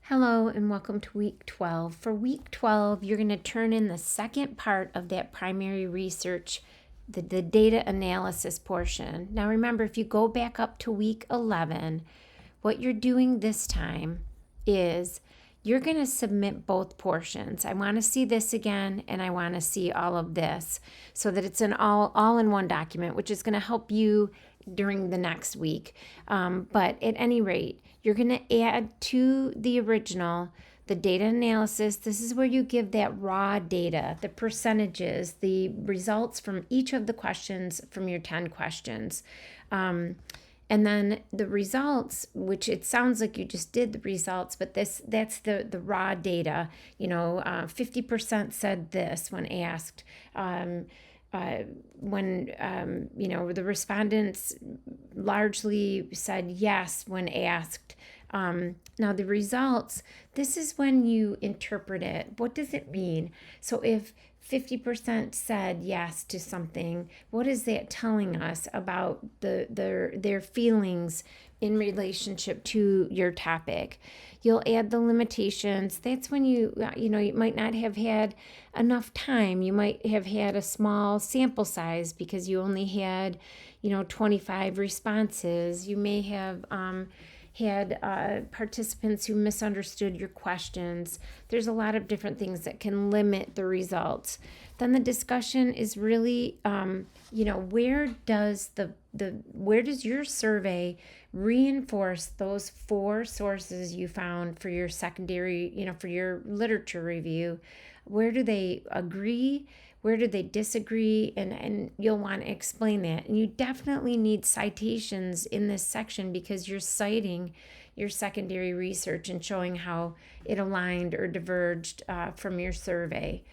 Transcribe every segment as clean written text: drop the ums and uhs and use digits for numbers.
Hello and welcome to week 12. For week 12, you're going to turn in the second part of that primary research, the data analysis portion. Now remember, if you go back up to week 11, what you're doing this time is you're going to submit both portions. I want to see this again and I want to see all of this so that it's an all in one document, which is going to help you during the next week. But at any rate, you're going to add to the original the data analysis. This is where you give that raw data, the percentages, the results from each of the questions from your 10 questions. And then the results, which it sounds like you just did the results, but that's the raw data. 50% said this when asked. The respondents largely said yes when asked. Now the results, this is when you interpret it. What does it mean? So if 50% said yes to something, what is that telling us about their feelings in relationship to your topic? You'll add the limitations. That's when you might not have had enough time. You might have had a small sample size because you only had 25 responses. You may have had participants who misunderstood your questions. There's a lot of different things that can limit the results. Then the discussion is really, where does your survey reinforce those 4 sources you found for your secondary, for your literature review? Where do they agree? Where do they disagree? And you'll want to explain that. And you definitely need citations in this section because you're citing your secondary research and showing how it aligned or diverged from your survey.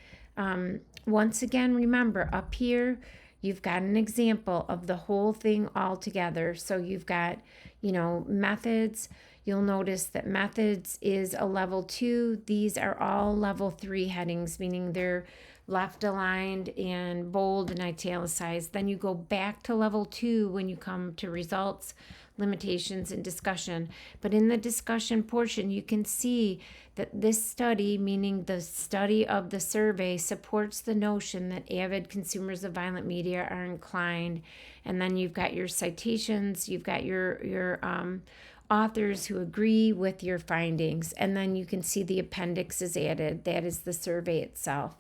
Once again, remember up here, you've got an example of the whole thing all together. So you've got, methods. You'll notice that methods is a level 2. These are all level 3 headings, meaning they're left aligned and bold and italicized. Then you go back to level 2 when you come to results, limitations, and discussion. But in the discussion portion, you can see that this study, meaning the study of the survey, supports the notion that avid consumers of violent media are inclined. And then you've got your citations, you've got your authors who agree with your findings, and then you can see the appendix is added. That is the survey itself.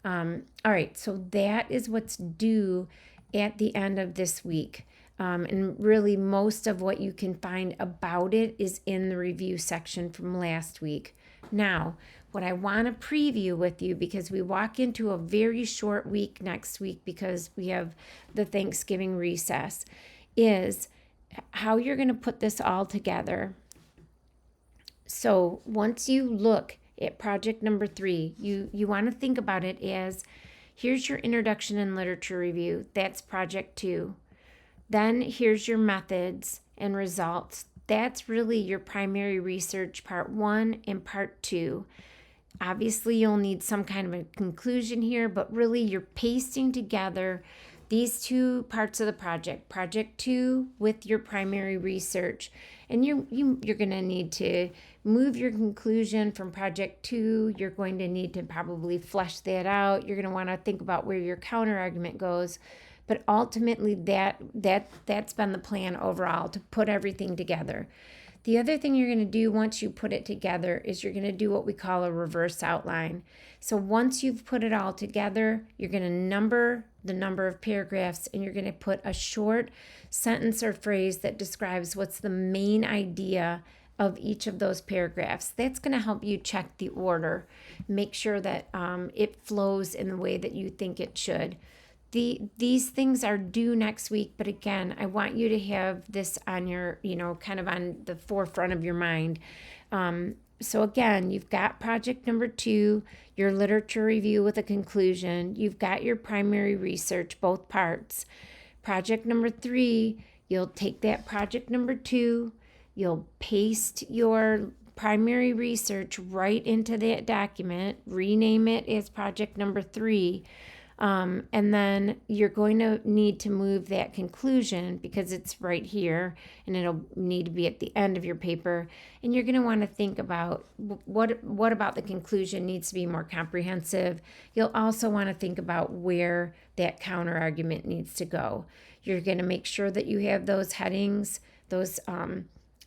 All right, so that is what's due at the end of this week. And really most of what you can find about it is in the review section from last week. Now, what I want to preview with you, because we walk into a very short week next week because we have the Thanksgiving recess, is how you're going to put this all together. So once you look at project number 3, you want to think about it as, here's your introduction and literature review. That's project 2. Then here's your methods and results. That's really your primary research part 1 and part 2. Obviously, you'll need some kind of a conclusion here, but really you're pasting together these 2 parts of the project 2 with your primary research. And you're going to need to move your conclusion from project 2. You're going to need to probably flesh that out. You're going to want to think about where your counter argument goes. But ultimately, that's been the plan overall, to put everything together. The other thing you're going to do once you put it together is you're going to do what we call a reverse outline. So once you've put it all together, you're going to number the number of paragraphs, and you're going to put a short sentence or phrase that describes what's the main idea of each of those paragraphs. That's going to help you check the order, make sure that it flows in the way that you think it should. These things are due next week, but again, I want you to have this on your, kind of on the forefront of your mind. So again, you've got project number 2, your literature review with a conclusion. You've got your primary research, both parts. Project number 3, you'll take that project number 2, you'll paste your primary research right into that document, rename it as project number 3. And then you're going to need to move that conclusion because it's right here and it'll need to be at the end of your paper. And you're going to want to think about what about the conclusion needs to be more comprehensive. You'll also want to think about where that counter argument needs to go. You're going to make sure that you have those headings, those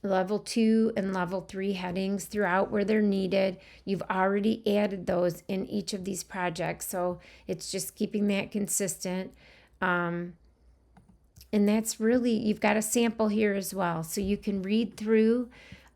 level 2 and level 3 headings throughout where they're needed. You've already added those in each of these projects, so it's just keeping that consistent. And that's really, you've got a sample here as well, so you can read through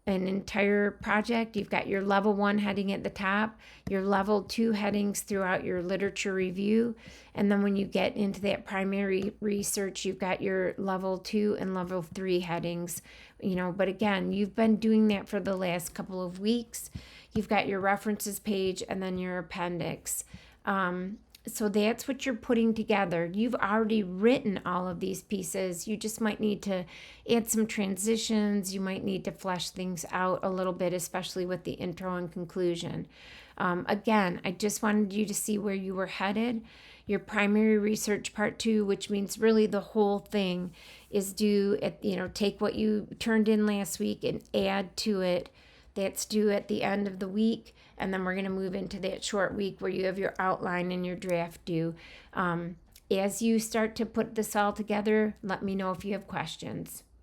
an entire project. You've got your level 1 heading at the top, your level 2 headings throughout your literature review, and then when you get into that primary research, you've got your level 2 and level 3 headings. But again, you've been doing that for the last couple of weeks. You've got your references page and then your appendix. So that's what you're putting together. You've already written all of these pieces. You just might need to add some transitions. You might need to flesh things out a little bit, especially with the intro and conclusion. Again, I just wanted you to see where you were headed. Your primary research part 2, which means really the whole thing, is due at, take what you turned in last week and add to it. That's due at the end of the week. And then we're going to move into that short week where you have your outline and your draft due. As you start to put this all together, let me know if you have questions.